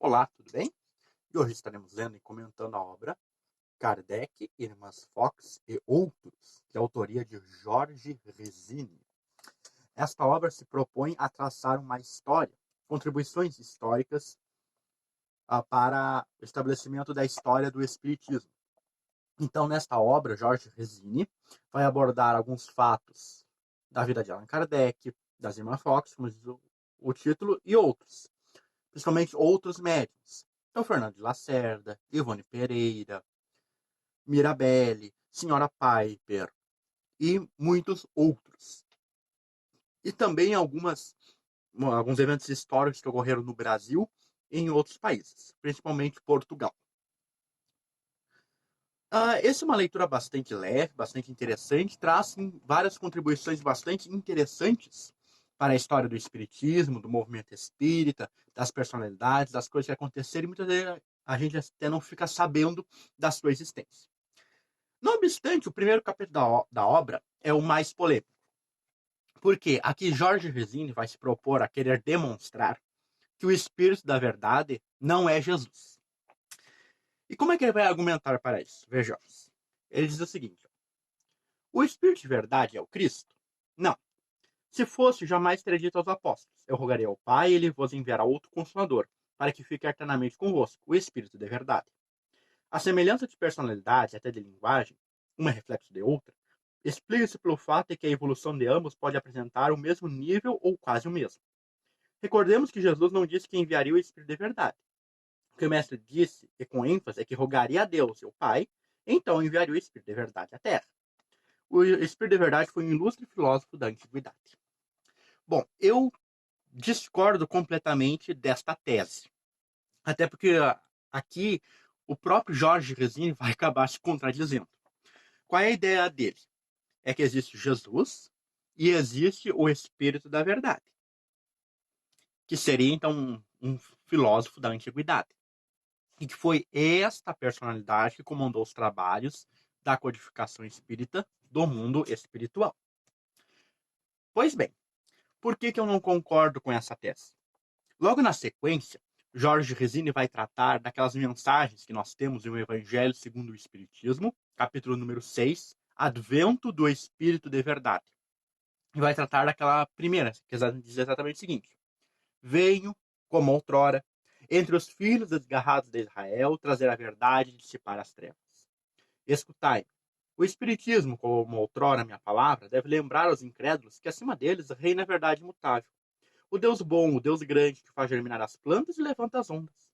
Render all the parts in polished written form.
Olá, tudo bem? E hoje estaremos lendo e comentando a obra Kardec, Irmãs Fox e Outros, de autoria de Jorge Resini. Esta obra se propõe a traçar uma história, contribuições históricas para o estabelecimento da história do Espiritismo. Então, nesta obra, Jorge Resini vai abordar alguns fatos da vida de Allan Kardec, das Irmãs Fox, como diz o título, e outros, principalmente outros médiuns. Então, Fernando de Lacerda, Ivone Pereira, Mirabelle, Senhora Piper e muitos outros. E também alguns eventos históricos que ocorreram no Brasil e em outros países, principalmente Portugal. Essa é uma leitura bastante leve, bastante interessante, traz várias contribuições bastante interessantes para a história do espiritismo, do movimento espírita, das personalidades, das coisas que aconteceram, e muitas vezes a gente até não fica sabendo da sua existência. Não obstante, o primeiro capítulo da obra é o mais polêmico, porque aqui Jorge Resini vai se propor a querer demonstrar que o Espírito da Verdade não é Jesus. E como é que ele vai argumentar para isso? Vejamos. Ele diz o seguinte: o Espírito de Verdade é o Cristo? Não. Se fosse, jamais teria dito aos apóstolos: eu rogarei ao Pai e ele vos enviará outro Consolador, para que fique eternamente convosco, o Espírito de Verdade. A semelhança de personalidade, até de linguagem, uma é reflexo de outra, explica-se pelo fato de que a evolução de ambos pode apresentar o mesmo nível ou quase o mesmo. Recordemos que Jesus não disse que enviaria o Espírito de Verdade. O que o Mestre disse, e com ênfase, é que rogaria a Deus, seu Pai, então enviaria o Espírito de Verdade à Terra. O Espírito de Verdade foi um ilustre filósofo da Antiguidade. Bom, eu discordo completamente desta tese. Até porque aqui o próprio Jorge Resini vai acabar se contradizendo. Qual é a ideia dele? É que existe Jesus e existe o Espírito da Verdade, que seria então um filósofo da antiguidade, e que foi esta personalidade que comandou os trabalhos da codificação espírita do mundo espiritual. Pois bem, por que eu não concordo com essa tese? Logo na sequência, Jorge Resini vai tratar daquelas mensagens que nós temos no Evangelho segundo o Espiritismo, capítulo número 6, Advento do Espírito de Verdade. E vai tratar daquela primeira, que diz exatamente o seguinte: venho, como outrora, entre os filhos desgarrados de Israel, trazer a verdade e dissipar as trevas. Escutai, o Espiritismo, como outrora minha palavra, deve lembrar aos incrédulos que acima deles reina a verdade imutável. O Deus bom, o Deus grande, que faz germinar as plantas e levanta as ondas.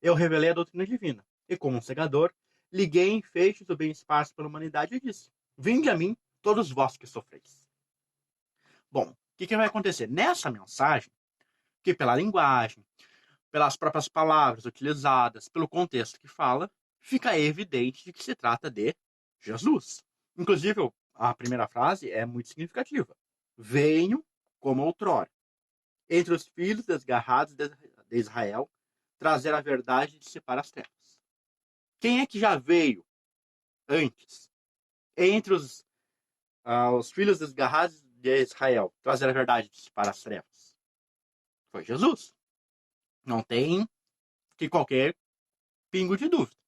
Eu revelei a doutrina divina, e como um segador, liguei em feixes o bem esparso pela humanidade e disse: vinde a mim, todos vós que sofreis. Bom, o que vai acontecer? Nessa mensagem, que pela linguagem, pelas próprias palavras utilizadas, pelo contexto que fala, fica evidente de que se trata de Jesus. Inclusive, a primeira frase é muito significativa. Venho como outrora, entre os filhos desgarrados de Israel, trazer a verdade e dissipar as trevas. Quem é que já veio antes, entre os filhos desgarrados de Israel, trazer a verdade e dissipar as trevas? Foi Jesus. Não tem que qualquer pingo de dúvida.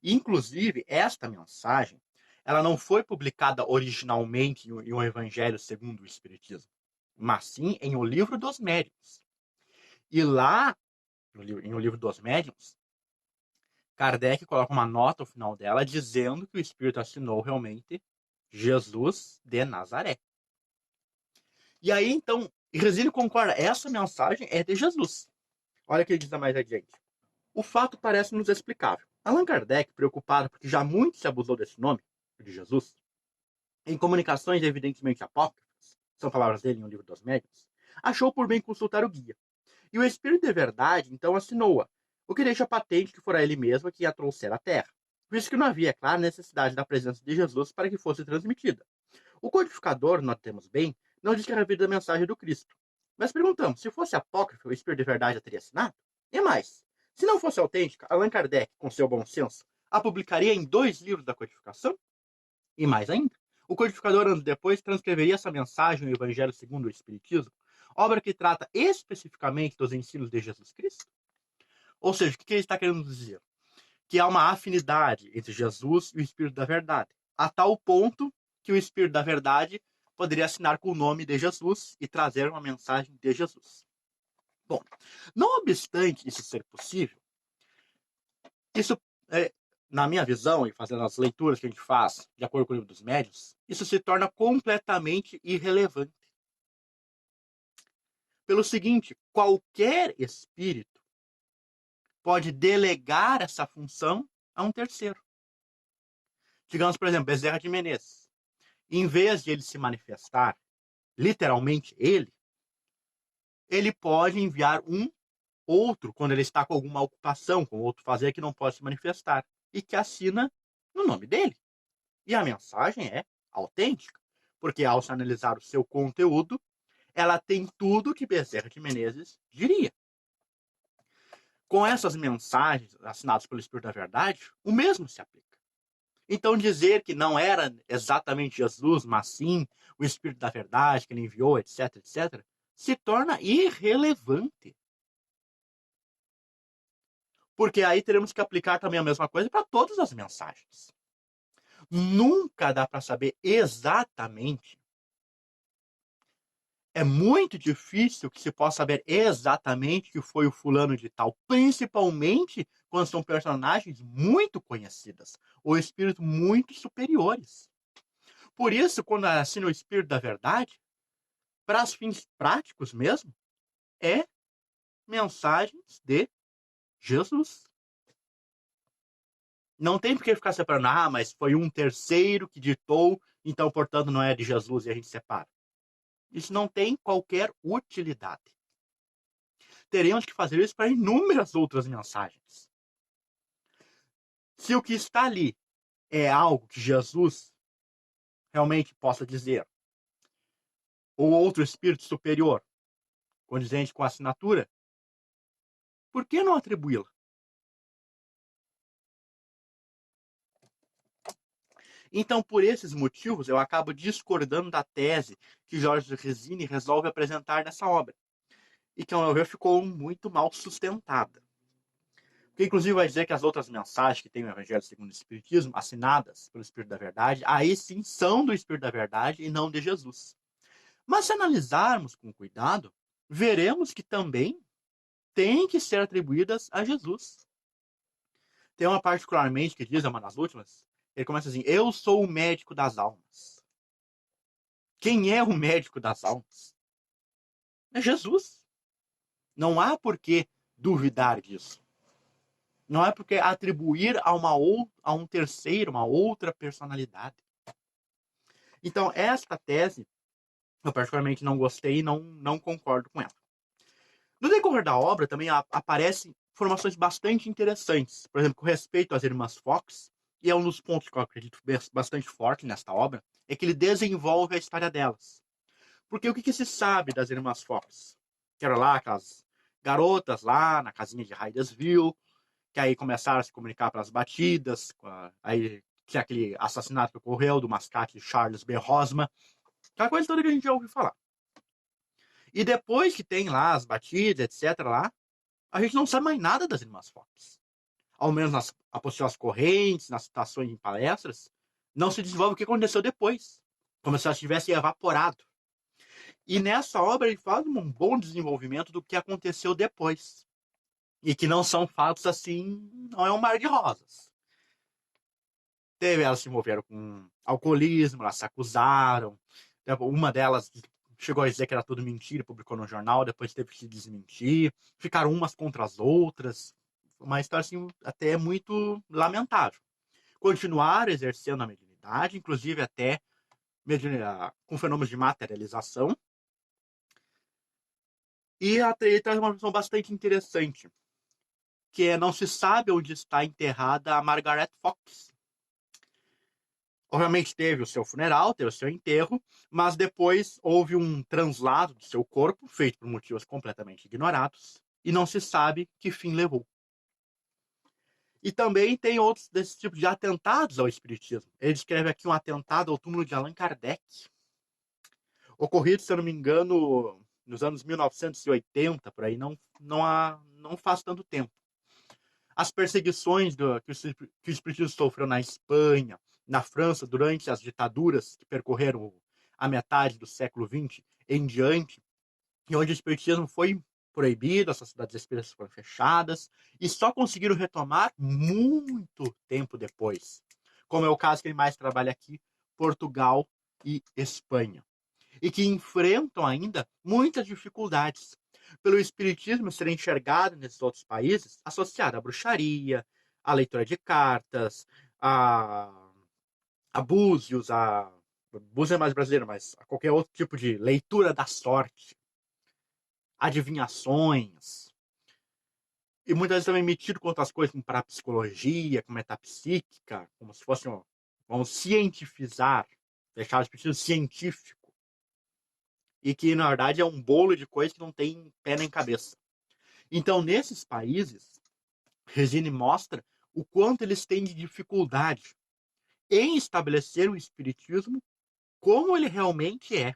Inclusive, esta mensagem, ela não foi publicada originalmente em um Evangelho segundo o Espiritismo, mas sim em O Livro dos Médiuns. E lá, em O Livro dos Médiuns, Kardec coloca uma nota ao final dela dizendo que o Espírito assinou realmente Jesus de Nazaré. E aí, então, Resílio concorda, essa mensagem é de Jesus. Olha o que ele diz mais adiante. O fato parece-nos explicável. Allan Kardec, preocupado porque já muito se abusou desse nome, de Jesus, em comunicações evidentemente apócrifas, são palavras dele em O Livro dos Médiuns, achou por bem consultar o guia. E o Espírito de Verdade, então, assinou-a, o que deixa patente que fora ele mesmo que a trouxera à Terra, visto que não havia, claro, necessidade da presença de Jesus para que fosse transmitida. O codificador, notemos bem, não diz que era a vida da mensagem do Cristo. Mas perguntamos, se fosse apócrifo, o Espírito de Verdade a teria assinado? E mais, se não fosse autêntica, Allan Kardec, com seu bom senso, a publicaria em 2 livros da codificação? E mais ainda, o codificador, anos depois, transcreveria essa mensagem no Evangelho segundo o Espiritismo, obra que trata especificamente dos ensinos de Jesus Cristo? Ou seja, o que ele está querendo dizer? Que há uma afinidade entre Jesus e o Espírito da Verdade, a tal ponto que o Espírito da Verdade poderia assinar com o nome de Jesus e trazer uma mensagem de Jesus. Bom, não obstante isso ser possível, isso, na minha visão, e fazendo as leituras que a gente faz de acordo com o livro dos médiuns, isso se torna completamente irrelevante. Pelo seguinte, qualquer espírito pode delegar essa função a um terceiro. Digamos, por exemplo, Bezerra de Menezes. Em vez de ele se manifestar, literalmente ele pode enviar um outro quando ele está com alguma ocupação, com outro fazer que não pode se manifestar, e que assina no nome dele. E a mensagem é autêntica, porque ao se analisar o seu conteúdo, ela tem tudo que Bezerra de Menezes diria. Com essas mensagens assinadas pelo Espírito da Verdade, o mesmo se aplica. Então, dizer que não era exatamente Jesus, mas sim o Espírito da Verdade que ele enviou, etc., etc., se torna irrelevante. Porque aí teremos que aplicar também a mesma coisa para todas as mensagens. Nunca dá para saber exatamente. É muito difícil que se possa saber exatamente que foi o fulano de tal, principalmente quando são personagens muito conhecidas ou espíritos muito superiores. Por isso, quando assina o Espírito da Verdade, para os fins práticos mesmo, é mensagens de Jesus. Não tem por que ficar separando, mas foi um terceiro que ditou, então, portanto, não é de Jesus e a gente separa. Isso não tem qualquer utilidade. Teremos que fazer isso para inúmeras outras mensagens. Se o que está ali é algo que Jesus realmente possa dizer, ou outro espírito superior, condizente com a assinatura, por que não atribuí-la? Então, por esses motivos, eu acabo discordando da tese que Jorge Resini resolve apresentar nessa obra, e que, ao meu ver, ficou muito mal sustentada. Porque, inclusive, vai dizer que as outras mensagens que tem o Evangelho segundo o Espiritismo, assinadas pelo Espírito da Verdade, aí sim são do Espírito da Verdade e não de Jesus. Mas se analisarmos com cuidado, veremos que também têm que ser atribuídas a Jesus. Tem uma particularmente que diz, é uma das últimas, ele começa assim: eu sou o médico das almas. Quem é o médico das almas? É Jesus. Não há por que duvidar disso. Não é porque atribuir a um terceiro, uma outra personalidade. Então, esta tese, eu particularmente não gostei e não concordo com ela. No decorrer da obra, também aparecem informações bastante interessantes. Por exemplo, com respeito às irmãs Fox, e é um dos pontos que eu acredito bastante forte nesta obra, é que ele desenvolve a história delas. Porque o que se sabe das irmãs Fox? Que eram lá aquelas garotas lá na casinha de Hydesville, que aí começaram a se comunicar pelas batidas, aí tinha aquele assassinato que ocorreu do mascate Charles B. Rosman, aquela coisa toda que a gente já ouviu falar. E depois que tem lá as batidas, etc. lá, a gente não sabe mais nada das irmãs Fox. Ao menos nas apostilas correntes, nas citações em palestras, não se desenvolve o que aconteceu depois. Como se elas tivessem evaporado. E nessa obra ele faz um bom desenvolvimento do que aconteceu depois. E que não são fatos assim, não é um mar de rosas. Elas se envolveram com alcoolismo, elas se acusaram. Uma delas chegou a dizer que era tudo mentira, publicou no jornal, depois teve que se desmentir. Ficaram umas contra as outras. Uma história assim, até muito lamentável. Continuaram exercendo a mediunidade, inclusive até com fenômenos de materialização. E ele traz uma visão bastante interessante, que é não se sabe onde está enterrada a Margaret Fox. Obviamente teve o seu funeral, teve o seu enterro, mas depois houve um translado do seu corpo, feito por motivos completamente ignorados, e não se sabe que fim levou. E também tem outros desses tipos de atentados ao espiritismo. Ele descreve aqui um atentado ao túmulo de Allan Kardec, ocorrido, se eu não me engano, nos anos 1980, por aí, não faz tanto tempo. as perseguições que o espiritismo sofreu na Espanha, na França, durante as ditaduras que percorreram a metade do século XX em diante, e onde o espiritismo foi proibido, as sociedades espíritas foram fechadas, e só conseguiram retomar muito tempo depois, como é o caso que ele mais trabalha aqui, Portugal e Espanha, e que enfrentam ainda muitas dificuldades pelo espiritismo ser enxergado nesses outros países associado à bruxaria, à leitura de cartas, a búzios, a búzios é mais brasileiro, mas a qualquer outro tipo de leitura da sorte, adivinhações, e muitas vezes também metido com outras coisas, como parapsicologia, com metapsíquica, como se fosse vamos cientificar, deixar o espiritismo científico, e que na verdade é um bolo de coisas que não tem pé nem cabeça. Então, nesses países, Resine mostra o quanto eles têm de dificuldade em estabelecer o espiritismo como ele realmente é.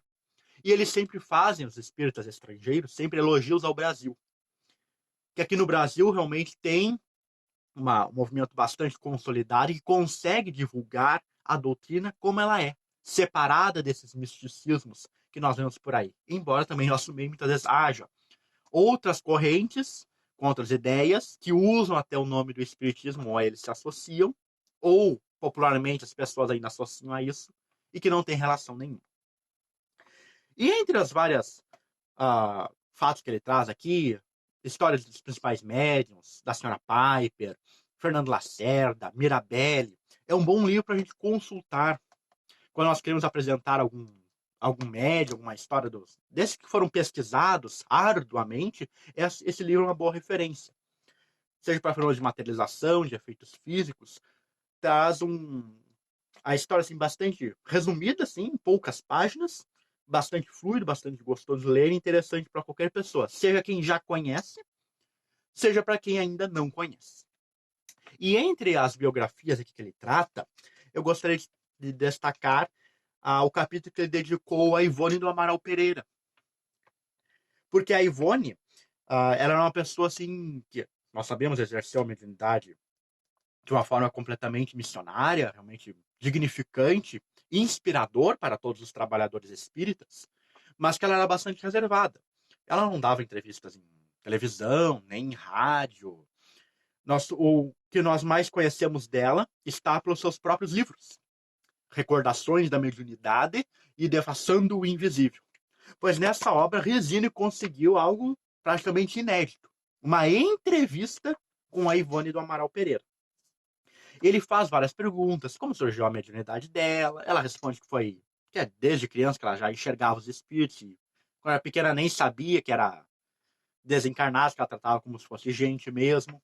E eles sempre fazem, os espíritas estrangeiros, sempre elogios ao Brasil. Que aqui no Brasil realmente tem um movimento bastante consolidado e consegue divulgar a doutrina como ela é, separada desses misticismos que nós vemos por aí. Embora também nosso meio muitas vezes haja outras correntes com outras ideias que usam até o nome do espiritismo, ou a eles se associam, ou popularmente as pessoas ainda associam a isso, e que não tem relação nenhuma. E entre as várias fatos que ele traz aqui, histórias dos principais médiums, da senhora Piper, Fernando Lacerda, Mirabelle, é um bom livro para a gente consultar quando nós queremos apresentar algum médium, alguma história desses que foram pesquisados arduamente, esse livro é uma boa referência. Seja para fenômenos de materialização, de efeitos físicos, traz a história assim, bastante resumida, assim, em poucas páginas, bastante fluido, bastante gostoso de ler e interessante para qualquer pessoa, seja quem já conhece, seja para quem ainda não conhece. E entre as biografias aqui que ele trata, eu gostaria de destacar o capítulo que ele dedicou a Ivone do Amaral Pereira. Porque a Ivone, ela era uma pessoa assim, que nós sabemos exerceu a mediunidade de uma forma completamente missionária, realmente dignificante, inspirador para todos os trabalhadores espíritas, mas que ela era bastante reservada. Ela não dava entrevistas em televisão, nem em rádio. O que nós mais conhecemos dela está pelos seus próprios livros. Recordações da Mediunidade e Defaçando o Invisível. Pois nessa obra, Resine conseguiu algo praticamente inédito. Uma entrevista com a Ivone do Amaral Pereira. Ele faz várias perguntas, como surgiu a mediunidade dela, ela responde que é desde criança que ela já enxergava os espíritos, e quando era pequena nem sabia que era desencarnado, que ela tratava como se fosse gente mesmo.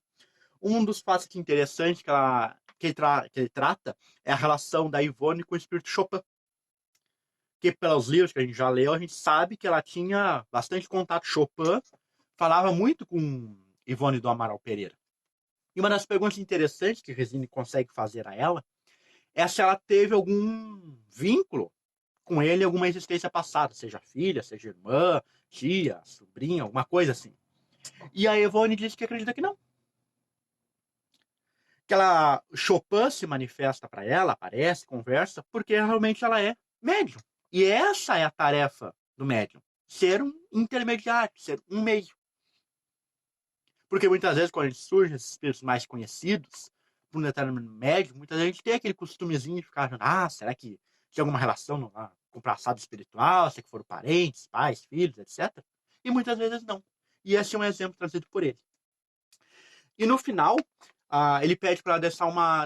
Um dos fatos interessantes que ele trata é a relação da Ivone com o espírito Chopin. Que pelos livros que a gente já leu, a gente sabe que ela tinha bastante contato. Chopin falava muito com Ivone do Amaral Pereira. E uma das perguntas interessantes que Resine consegue fazer a ela é se ela teve algum vínculo com ele em alguma existência passada, seja filha, seja irmã, tia, sobrinha, alguma coisa assim. E a Ivone diz que acredita que não. Que Chopin se manifesta para ela, aparece, conversa, porque realmente ela é médium. E essa é a tarefa do médium, ser um intermediário, ser um meio. Porque muitas vezes, quando a gente surge esses espíritos mais conhecidos, por um determinado médium, muitas vezes a gente tem aquele costumezinho de ficar achando, será que tinha alguma relação com o passado espiritual, se que foram parentes, pais, filhos, etc. E muitas vezes não. E esse é um exemplo trazido por ele. E no final, ele pede para ela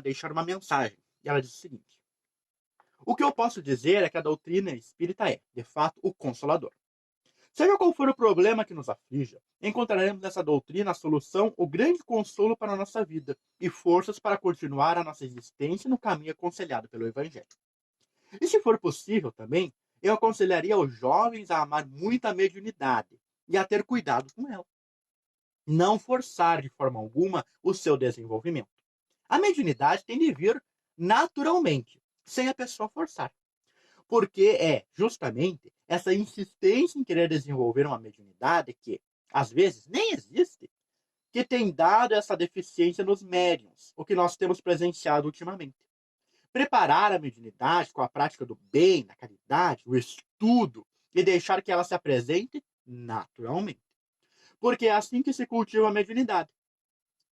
deixar uma mensagem. E ela diz o seguinte: o que eu posso dizer é que a doutrina espírita é, de fato, o consolador. Seja qual for o problema que nos aflija, encontraremos nessa doutrina a solução, o grande consolo para a nossa vida e forças para continuar a nossa existência no caminho aconselhado pelo Evangelho. E se for possível também, eu aconselharia aos jovens a amar muito a mediunidade e a ter cuidado com ela. Não forçar de forma alguma o seu desenvolvimento. A mediunidade tem de vir naturalmente, sem a pessoa forçar. Porque é justamente essa insistência em querer desenvolver uma mediunidade que, às vezes, nem existe, que tem dado essa deficiência nos médiuns, o que nós temos presenciado ultimamente. Preparar a mediunidade com a prática do bem, da caridade, o estudo e deixar que ela se apresente naturalmente. Porque é assim que se cultiva a mediunidade.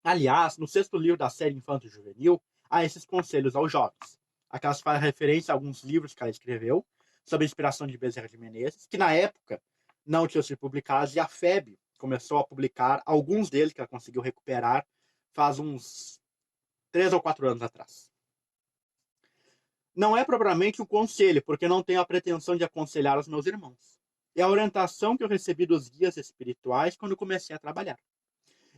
Aliás, no sexto livro da série Infanto Juvenil, há esses conselhos aos jovens. Aquelas faz referência a alguns livros que ela escreveu, sob a inspiração de Bezerra de Menezes, que na época não tinham sido publicados, e a FEB começou a publicar alguns deles que ela conseguiu recuperar faz uns 3 ou 4 anos atrás. Não é propriamente um conselho, porque não tenho a pretensão de aconselhar os meus irmãos. É a orientação que eu recebi dos guias espirituais quando comecei a trabalhar.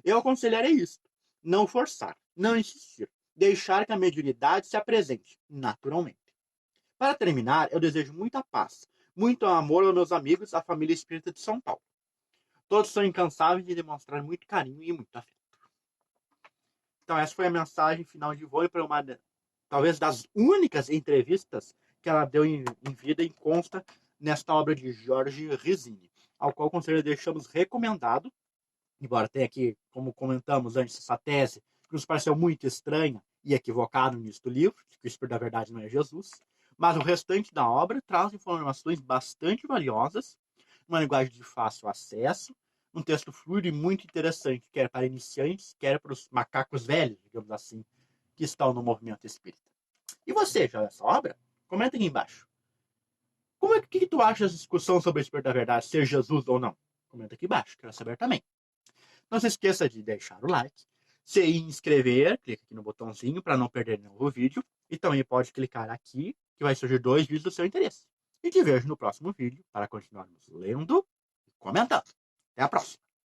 Eu aconselharei isso. Não forçar, não insistir. Deixar que a mediunidade se apresente naturalmente. Para terminar, eu desejo muita paz, muito amor aos meus amigos, à família espírita de São Paulo. Todos são incansáveis de demonstrar muito carinho e muito afeto. Então, essa foi a mensagem final de Ivone para uma, talvez, das únicas entrevistas que ela deu em vida e consta nesta obra de Jorge Risini, ao qual com certeza deixamos recomendado, embora tenha aqui, como comentamos antes, essa tese que nos pareceu muito estranha e equivocada no início do livro, de que o Espírito da Verdade não é Jesus, mas o restante da obra traz informações bastante valiosas, uma linguagem de fácil acesso, um texto fluido e muito interessante, quer para iniciantes, quer para os macacos velhos, digamos assim, que estão no movimento espírita. E você, já leu essa obra? Comenta aqui embaixo. Como é que tu acha essa discussão sobre o Espírito da Verdade, ser Jesus ou não? Comenta aqui embaixo, quero saber também. Não se esqueça de deixar o like, se inscrever, clica aqui no botãozinho para não perder nenhum novo vídeo, e também pode clicar aqui, que vai surgir 2 vídeos do seu interesse. E te vejo no próximo vídeo para continuarmos lendo e comentando. Até a próxima!